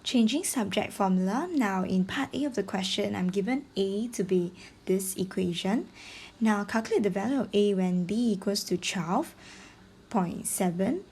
Changing subject formula. Now in part A of the question, I'm given A to be this equation. Now calculate the value of A when B equals to 12.7,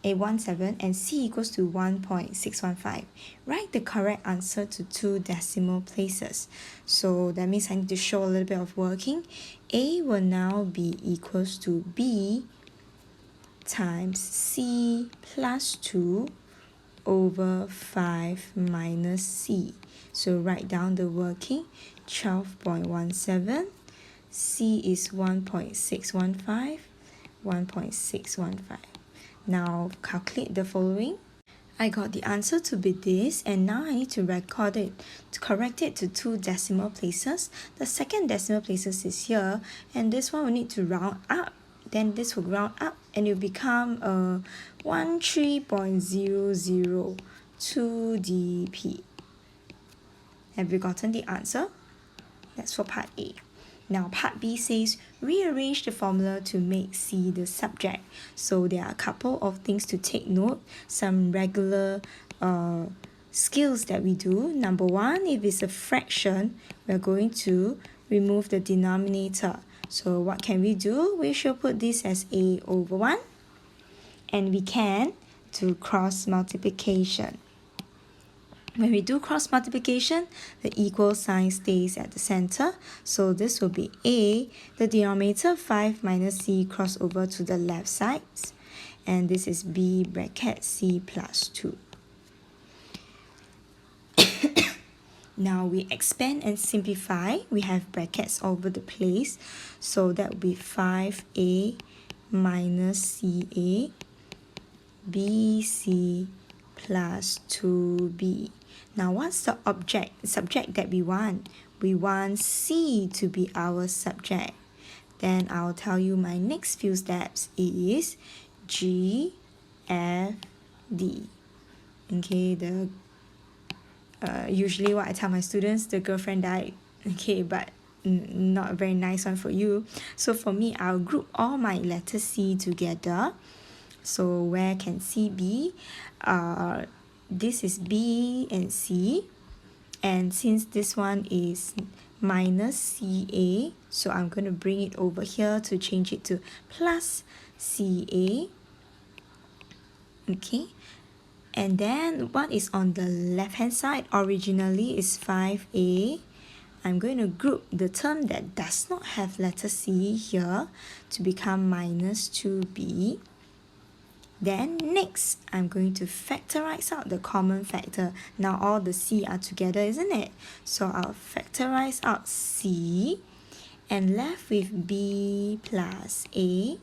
A17 and C equals to 1.615. Write the correct answer to two decimal places. So that means I need to show a little bit of working. A will now be equals to B times C plus 2 over 5 minus C. So write down the working. 12.17, C is 1.615, 1.615. Now calculate the following. I got the answer to be this, and now I need to record it, to correct it to two decimal places. The second decimal places is here, and this one we need to round up. Then this will round up and it will become 13.002 dp. Have you gotten the answer? That's for part A. Now part B says rearrange the formula to make C the subject. So there are a couple of things to take note, some regular skills that we do. Number one, if it's a fraction, we're going to remove the denominator. So what can we do? We should put this as A over 1, and we can do cross multiplication. When we do cross multiplication, the equal sign stays at the center. So this will be A, the denominator 5 minus C cross over to the left side. And this is B bracket C plus 2. Now we expand and simplify. We have brackets all over the place. So that will be 5A minus CA, BC plus 2B. Now what's the subject that we want? We want C to be our subject. Then I'll tell you my next few steps is G, F, D. Okay, usually what I tell my students, the girlfriend died. Okay, but not a very nice one for you. So for me, I'll group all my letters C together. So where can C be? This is B and C. And since this one is minus CA, so I'm going to bring it over here to change it to plus CA. Okay. And then what is on the left hand side originally is 5A. I'm going to group the term that does not have letter C here to become minus 2B. Then next, I'm going to factorize out the common factor. Now all the C are together, isn't it? So I'll factorize out C and left with B plus A.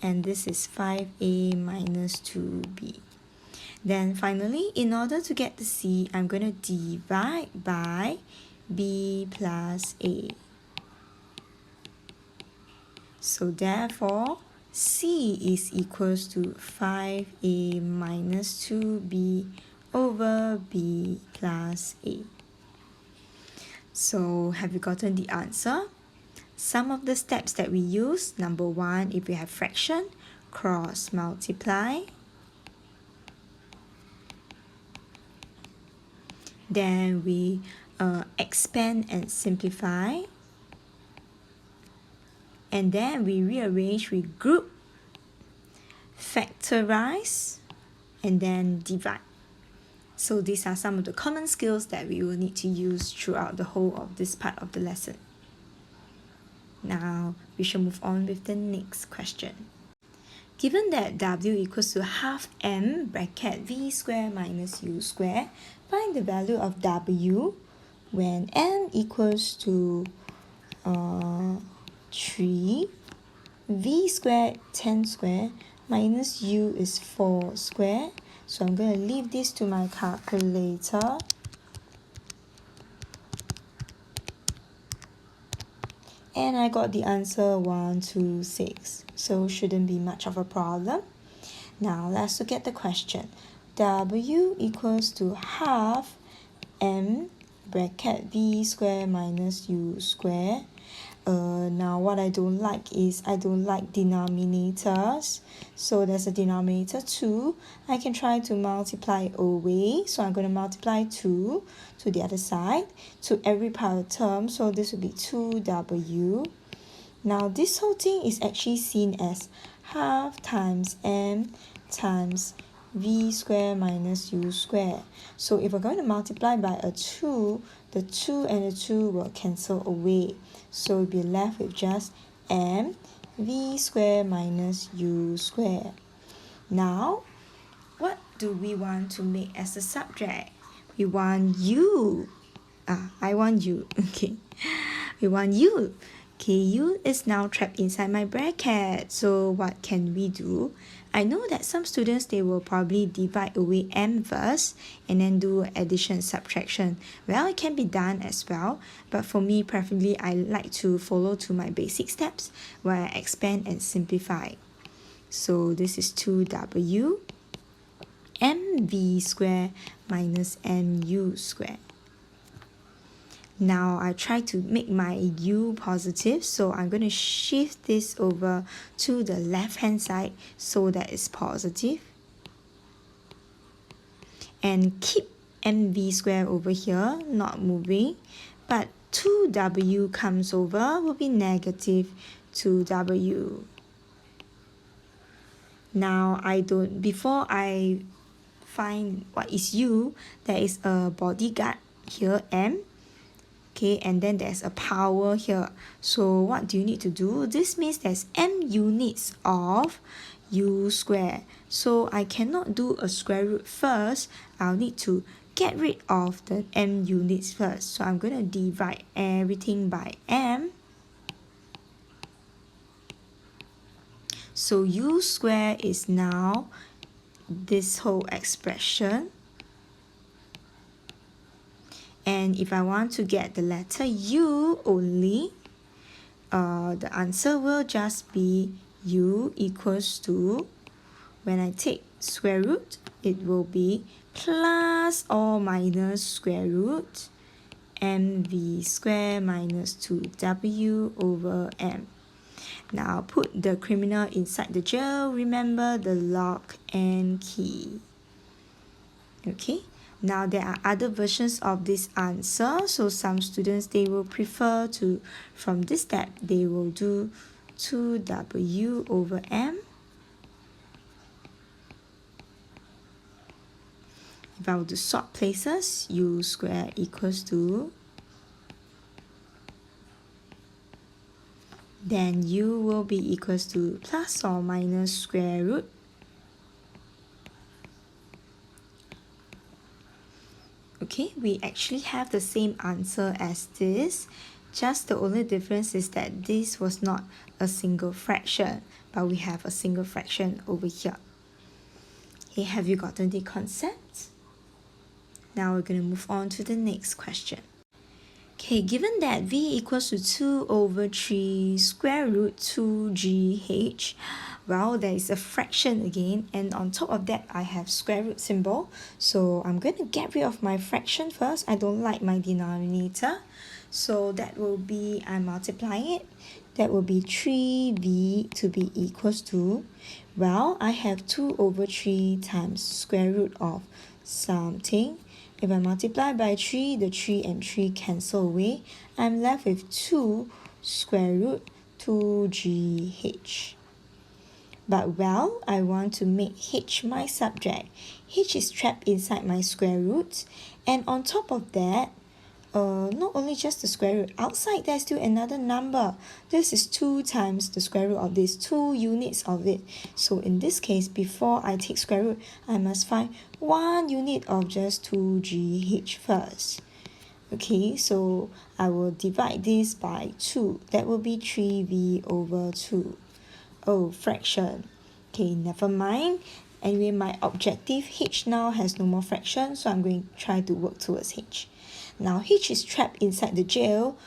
And this is 5A minus 2B. Then finally, in order to get the C, I'm going to divide by B plus A. So therefore, C is equals to 5A minus 2B over B plus A. So have you gotten the answer? Some of the steps that we use. Number one, if we have fraction, cross multiply. Then we expand and simplify. And then we rearrange, we group, factorize, and then divide. So these are some of the common skills that we will need to use throughout the whole of this part of the lesson. Now, we shall move on with the next question. Given that W equals to half M bracket V square minus U square, find the value of W when M equals to 3, V squared 10 square minus U is 4 square. So I'm going to leave this to my calculator. And I got the answer 126. So shouldn't be much of a problem. Now let's look at the question. W equals to half M bracket V square minus U square. Now what I don't like is I don't like denominators. So there's a denominator 2. I can try to multiply away. So I'm going to multiply 2 to the other side to every power term. So this would be 2w. Now this whole thing is actually seen as half times m times v square minus u square. So if we're going to multiply by a 2, the 2 and the 2 will cancel away. So we'll be left with just m v square minus u square. Now, what do we want to make as a subject? We want u. I want u. Okay. We want u. Okay, u is now trapped inside my bracket. So what can we do? I know that some students, they will probably divide away m first and then do addition and subtraction. Well, it can be done as well. But for me, preferably, I like to follow to my basic steps where I expand and simplify. So this is 2w mv square minus mu square. Now I try to make my u positive, so I'm going to shift this over to the left hand side so that it's positive. And keep mv square over here, not moving. But 2w comes over, will be negative 2w. Now before I find what is u, there is a bodyguard here, m. Okay, and then there's a power here. So what do you need to do? This means there's m units of u square. So I cannot do a square root first. I'll need to get rid of the m units first. So I'm going to divide everything by m. So u square is now this whole expression. And if I want to get the letter u only, the answer will just be u equals to, when I take square root, it will be plus or minus square root mv square minus 2w over m. Now put the criminal inside the jail. Remember the lock and key. Okay. Now there are other versions of this answer. So some students, they will prefer to, from this step, they will do 2w over m. If I were to sort places, u square equals to, then u will be equals to plus or minus square root . Okay, we actually have the same answer as this. Just the only difference is that this was not a single fraction, but we have a single fraction over here. Okay, have you gotten the concept? Now we're going to move on to the next question. Okay, given that v equals to 2 over 3 square root 2gh, well, there is a fraction again, and on top of that, I have square root symbol. So I'm going to get rid of my fraction first. I don't like my denominator. So that will be, I'm multiplying it. That will be 3v to be equals to, well, I have 2 over 3 times square root of something. If I multiply by 3, the 3 and 3 cancel away. I'm left with 2 square root 2gh. But well, I want to make h my subject. H is trapped inside my square root. And on top of that, not only just the square root, outside there's still another number. This is 2 times the square root of this, 2 units of it. So in this case, before I take square root, I must find 1 unit of just 2gh first. Okay, so I will divide this by 2. That will be 3v over 2. Oh, fraction. Okay, never mind. Anyway, my objective h now has no more fraction, so I'm going to try to work towards h. Now h is trapped inside the jail.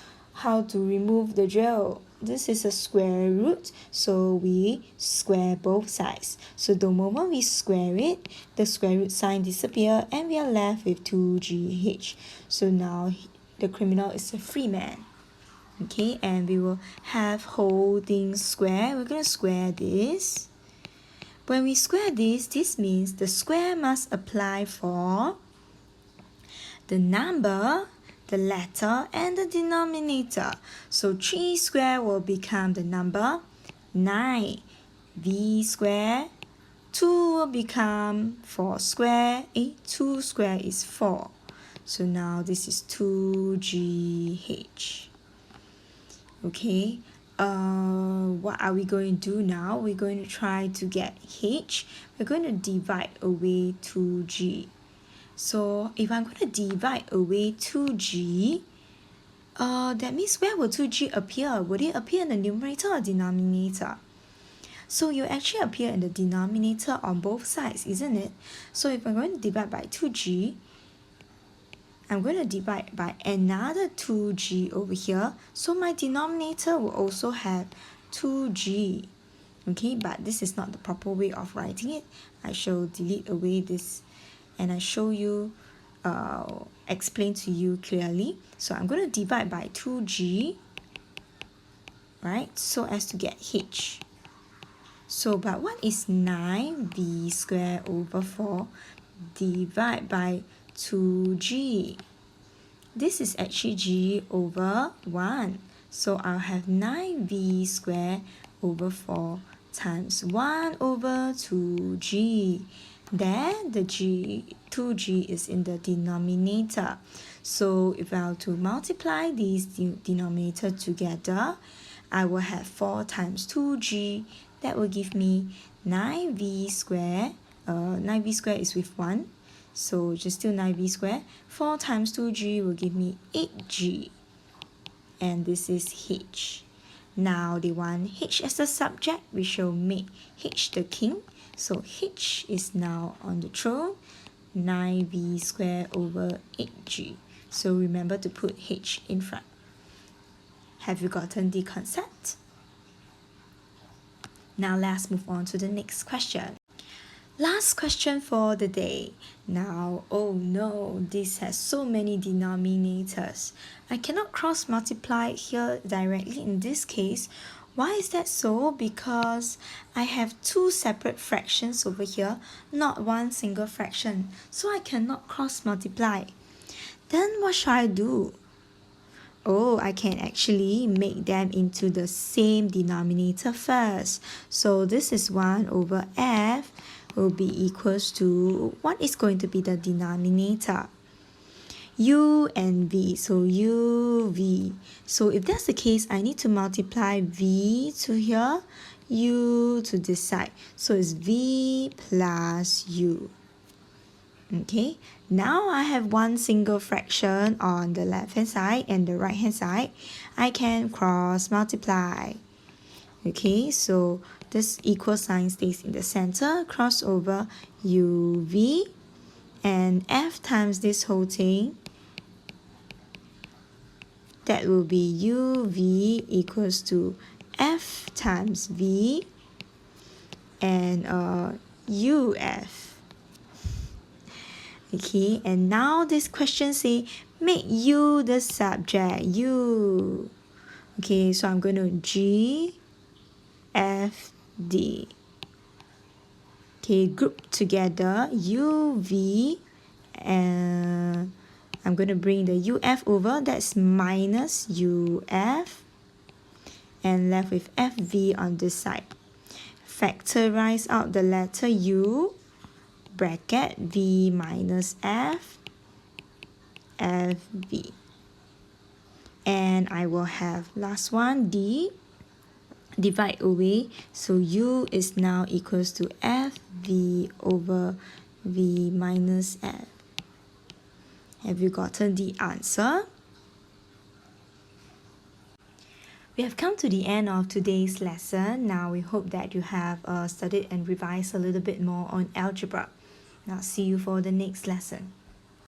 How to remove the jail? This is a square root, so we square both sides. So the moment we square it, the square root sign disappears and we are left with 2gh. So now the criminal is a free man. Okay, and we will have whole thing square. We're going to square this. When we square this means the square must apply for the number, the letter, and the denominator. So 3 square will become the number 9. V square, 2 will become 4 square. 2 square is 4. So now this is 2GH. Okay, what are we going to do now? We're going to try to get H. We're going to divide away 2G. So if I'm going to divide away 2G, that means where will 2G appear? Would it appear in the numerator or denominator? So you actually appear in the denominator on both sides, isn't it? So if I'm going to divide by 2G, I'm going to divide by another 2G over here. So my denominator will also have 2G. Okay, but this is not the proper way of writing it. I shall delete away this and I show you, explain to you clearly. So I'm going to divide by 2G, right, so as to get H. So, but what is 9V squared over 4 divided by 2G? This is actually G over 1. So I'll have 9V squared over 4 times 1 over 2G. There, the 2G is in the denominator. So if I were to multiply these denominator together, I will have 4 times 2G. That will give me 9V squared. 9V squared is with 1. So just still 9V squared. 4 times 2G will give me 8G. And this is H. Now they want H as the subject. We shall make H the king. So H is now on the throne. 9V squared over 8G. So remember to put H in front. Have you gotten the concept? Now let's move on to the next question. Last question for the day. Now, oh no, this has so many denominators. I cannot cross multiply here directly in this case. Why is that so? Because I have 2 separate fractions over here, not one single fraction. So I cannot cross multiply. Then what shall I do? Oh, I can actually make them into the same denominator first. So this is 1 over F will be equals to, what is going to be the denominator? U and V, so UV. So if that's the case, I need to multiply V to here, U to this side. So it's V plus U. Okay, now I have one single fraction on the left hand side and the right hand side. I can cross multiply. Okay, so this equal sign stays in the center, cross over UV and F times this whole thing. That will be UV equals to F times V and UF. Okay, and now this question say make U the subject, U. Okay, so I'm going to G, F, D. Okay, group together UV and I'm going to bring the UF over, that's minus UF and left with FV on this side. Factorize out the letter U, bracket V minus F, FV. And I will have last one, D, divide away. So U is now equals to FV over V minus F. Have you gotten the answer? We have come to the end of today's lesson. Now we hope that you have studied and revised a little bit more on algebra. Now see you for the next lesson.